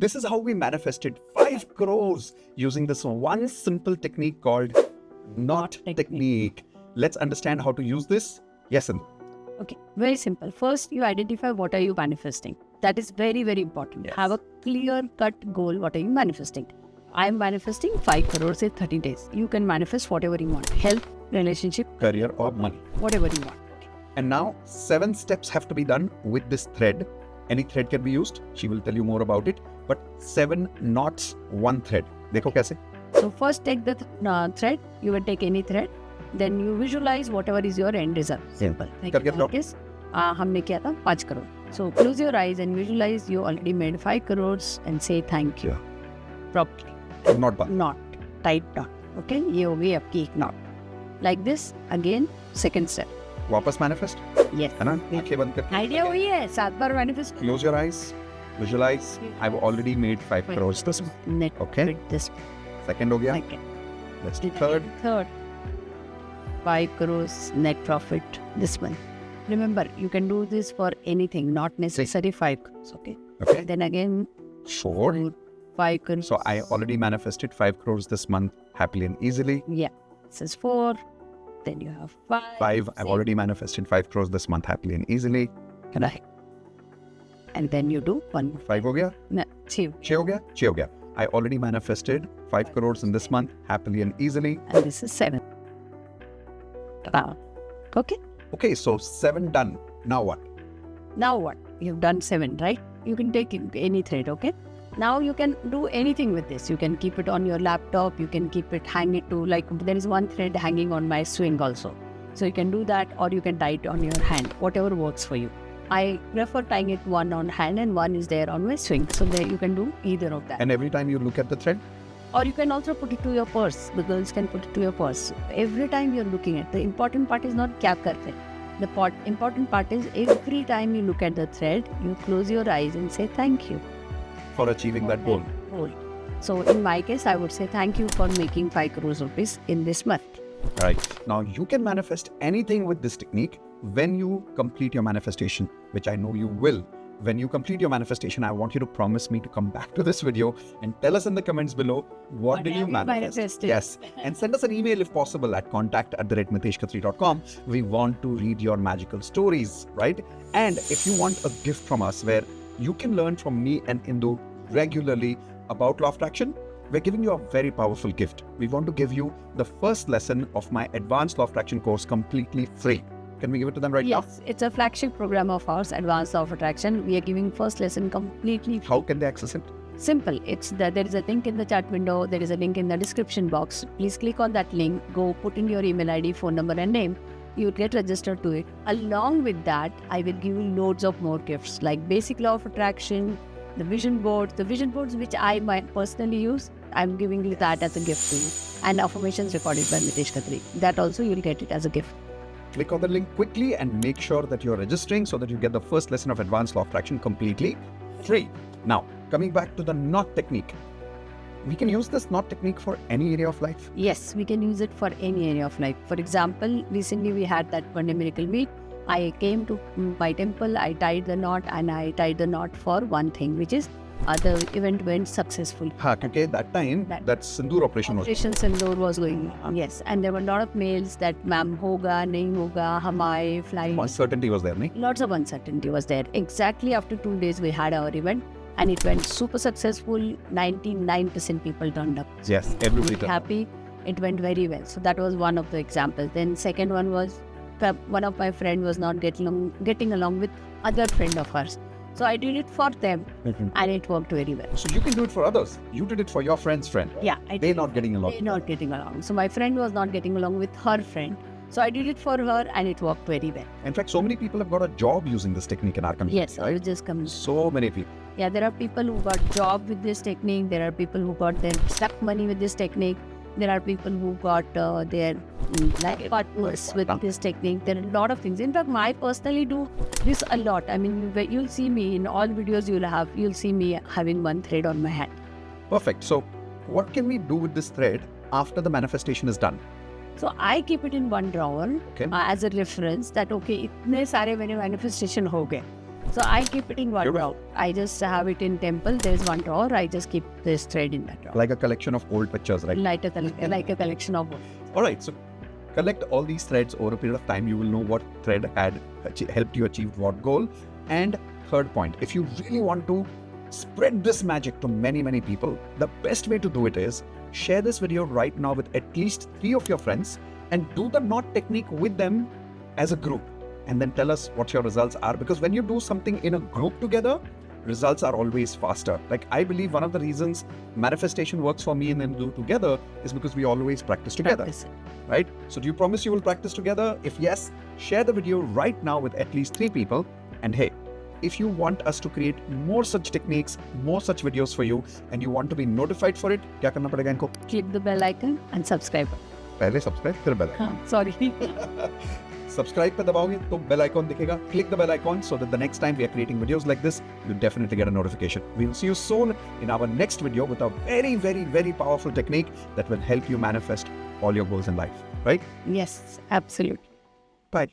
This is how we manifested 5 crores using this one simple technique called knot technique. Let's understand how to use this. Yes, Sindhu. Okay, very simple. First, you identify what are you manifesting. That is very, very important. Yes. Have a clear-cut goal. What are you manifesting? I am manifesting 5 crores in 30 days. You can manifest whatever you want. Health, relationship, Career or money. whatever you want. And now 7 steps have to be done with this thread. Any thread can be used. She will tell you more about it. But 7 knots, 1 thread. Dekho kaise? So first take the thread. You will take any thread. Then you visualize whatever is your end result. Simple. करके बताओ। हमने किया था 5 crore. So close your eyes and visualize you already made 5 crores and say thank you. Properly. Not bad. Knot. Tight knot. Okay? ये हो गई आपकी एक knot. Like this. Again, second step. वापस manifest. Yes. है ना? आंखें बंद करके. Idea वही है. 7 बार manifest. Close your eyes. Visualize. I've already made 5 crores this month. Net Okay. profit this Second हो गया. second. Let's do third. Third. 5 crores net profit this month. Remember, you can do this for anything, not necessarily 5 crores. Okay. Okay. Then again, 4. 5 crores. So I already manifested 5 crores this month happily and easily. Yeah. This is 4. Then you have 5. 5. I've already manifested 5 crores this month happily and easily. Right. And then you do 1 more. 5 हो गया. No, 6. 6 हो गया. 6 हो गया. I already manifested 5 crores in this month happily and easily. And this is 7. Okay. Okay, so 7 done. Now what? Now what? You've done 7, right? You can take any thread, okay? Now you can do anything with this. You can keep it on your laptop. You can keep it hanging to, like, there is one thread hanging on my swing also. So you can do that, or you can tie it on your hand, whatever works for you. I prefer tying it one on hand and one is there on my swing. So there you can do either of that. And every time you look at the thread, Or you can also put it to your purse. The girls can put it to your purse. Every time you're looking at, the important part is not kya karte. The important part is every time you look at the thread, you close your eyes and say thank you. for achieving that goal. So in my case, I would say thank you for making 5 crores rupees in this month. Right. Now you can manifest anything with this technique when you complete your manifestation, which I know you will. When you complete your manifestation, I want you to promise me to come back to this video and tell us in the comments below what did have you you manifest. manifested? Yes. And send us an email if possible at contact@miteshkhatri.com. We want to read your magical stories, right? And if you want a gift from us where you can learn from me and Indu regularly about law of attraction, we're giving you a very powerful gift. We want to give you the first lesson of my advanced law of attraction course completely free. Can we give it to them right now? Yes, it's a flagship program of ours, Advanced Law of Attraction. We are giving first lesson completely free. How can they access it? Simple. It's that there is a link in the chat window. There is a link in the description box. Please click on that link. Go put in your email ID, phone number, and name. You'll get registered to it. Along with that, I will give you loads of more gifts like basic law of attraction, the vision boards which I might personally use. I'm giving you that as a gift to you, and affirmations recorded by Mitesh Khatri. That also you'll get it as a gift. Click on the link quickly and make sure that you're registering so that you get the first lesson of advanced law of attraction completely free. Now, coming back to the knot technique. We can use this knot technique for any area of life. Yes, we can use it for any area of life. For example, recently we had that one day miracle meet. I came to my temple, I tied the knot, and I tied the knot for one thing, which is the event went successfully. Okay, that time, that Sindoor operation was. Operation Sindoor was going on. Yes, and there were a lot of mails that ma'am hoga, nahi hoga, hum aaye, flying. Uncertainty was there, nahi? Lots of uncertainty was there. Exactly after 2 days we had our event and it went super successful. 99% people turned up. Yes, everybody turned up. Happy. It went very well. So that was one of the examples. Then second one was one of my friend was not getting along with other friend of hers. So I did it for them and it worked very well. So you can do it for others. You did it for your friend's friend. Yeah. They're not getting along. They're not getting along. So my friend was not getting along with her friend. So I did it for her and it worked very well. In fact, so many people have got a job using this technique in our country. Yes, I just come. So many people. Yeah, there are people who got job with this technique. There are people who got their stuck money with this technique. There are people who got their life partners with this technique. There are a lot of things. In fact, I personally do this a lot. I mean, you'll see me in all videos you'll see me having one thread on my hand. Perfect. So what can we do with this thread after the manifestation is done? So I keep it in one drawer Okay. as a reference that, okay, itne sare mere manifestation ho gaye. So I keep it in one You're drawer. I just have it in temple. There's one drawer. I just keep this thread in that drawer. Like a collection of old pictures, right? Like a collection of books. All right, so collect all these threads over a period of time. You will know what thread had helped you achieve what goal. And third point, if you really want to spread this magic to many, many people, the best way to do it is share this video right now with at least 3 of your friends and do the knot technique with them as a group. And then tell us what your results are. Because when you do something in a group together, results are always faster. Like I believe one of the reasons manifestation works for me and then do together is because we always practice together, Practice it. right? So do you promise you will practice together? If yes, share the video right now with at least 3 people. And hey, if you want us to create more such techniques, more such videos for you, and you want to be notified for it, क्या करना पड़ेगा इनको? Click the bell icon and subscribe. पहले subscribe फिर bell icon. Sorry. Subscribe पे दबाओगे तो bell icon दिखेगा. Click the bell icon so that the next time we are creating videos like this, you definitely get a notification. We will see you soon in our next video with a very, very, very powerful technique that will help you manifest all your goals in life. Right? Yes, absolutely. Bye.